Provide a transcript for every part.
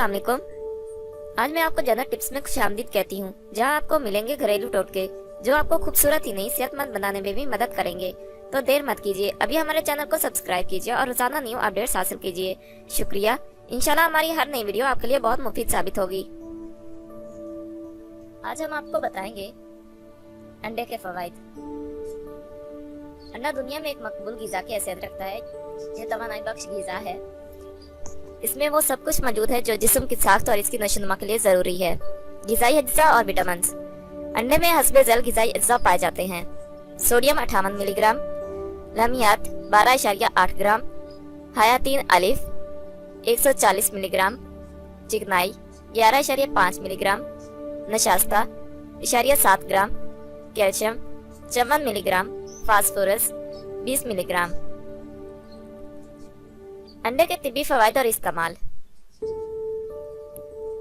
अस्सलाम वालेकुम। आज मैं आपको जनरल टिप्स में खुशामदीद कहती हूँ, जहाँ आपको मिलेंगे घरेलू टोटके जो आपको खूबसूरत ही नहीं सेहतमंद बनाने में भी मदद करेंगे। तो देर मत कीजिए, अभी हमारे चैनल को सब्सक्राइब कीजिए और रोजाना न्यू अपडेट्स हासिल कीजिए। शुक्रिया। इंशाल्लाह हमारी हर नई वीडियो आपके लिए बहुत मुफीद साबित होगी। आज हम आपको बताएंगे अंडे के फवाइद। अंडा दुनिया में एक मकबूल गिजा की हैसियत रखता है। यह तवानाई बख्श गिजा है। इसमें वो सब कुछ मौजूद है जो जिस्म की साख्त और इसकी नशोनुमा के लिए जरूरी है। गिजाई अज्जा और विटामिन। अंडे में हस्बे ज़ैल गिजाई अज्जा पाए जाते हैं। सोडियम 58 मिलीग्राम, लमियात 12.8 ग्राम, हयातीन अलिफ 140 मिलीग्राम, चिकनाई 11.5 मिलीग्राम, नशास्ता 7 ग्राम, कैल्शियम 54 मिलीग्राम, फास्फोरस 20 मिलीग्राम। अंडे के तिब्बी फवायद और इस्तेमाल।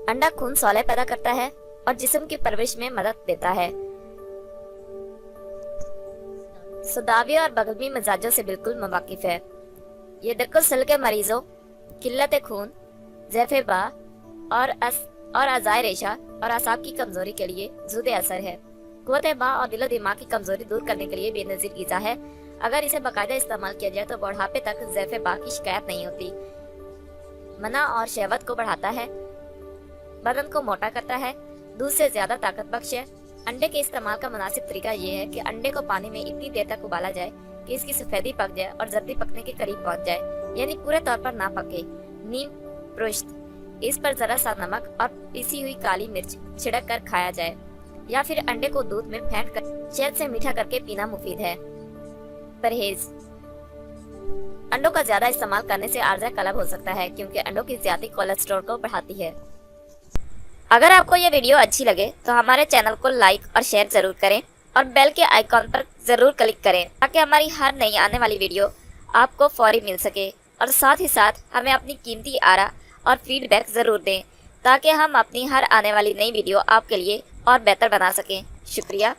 अंडा खून सौले पैदा करता है और जिस्म की परवरिश में मदद देता है। सुदावी और बगलमी मिजाजों से बिल्कुल मुवाकिफ है। ये दिल सिल के मरीजों, किल्लत खून, ज़ैफ़े बा और अज़ाए रेशा और आसाब की कमजोरी के लिए ज़ुद असर है। कुव्वत बा और दिलो दिमाग की कमजोरी दूर करने के लिए बेनज़ीर ग़िज़ा है। अगर इसे बाकायदा इस्तेमाल किया जाए तो बुढ़ापे तक ज़ैफ़े बा की शिकायत नहीं होती। मना और शहवत को बढ़ाता है, बदन को मोटा करता है, दूध से ज्यादा ताकत बख्श है। अंडे के इस्तेमाल का मुनासिब तरीका ये है कि अंडे को पानी में इतनी देर तक उबाला जाए कि इसकी सफेदी पक जाए और जल्दी पकने के करीब पहुंच जाए, यानी पूरे तौर पर ना पके। नीम पुरुष्ट, इस पर जरा सा नमक और पिसी हुई काली मिर्च छिड़क कर खाया जाए, या फिर अंडे को दूध में फेंट कर शहद से मीठा करके पीना मुफीद है। परहेज। अंडों का ज्यादा इस्तेमाल करने से आर्जा कलब हो सकता है, क्योंकि अंडों की ज्यादा कोलेस्ट्रॉल को बढ़ाती है। अगर आपको ये वीडियो अच्छी लगे तो हमारे चैनल को लाइक और शेयर जरूर करें और बेल के आइकॉन पर जरूर क्लिक करें, ताकि हमारी हर नई आने वाली वीडियो आपको फौरी मिल सके। और साथ ही साथ हमें अपनी कीमती आरा और फीडबैक जरूर दें, ताकि हम अपनी हर आने वाली नई वीडियो आपके लिए और बेहतर बना सकें। शुक्रिया।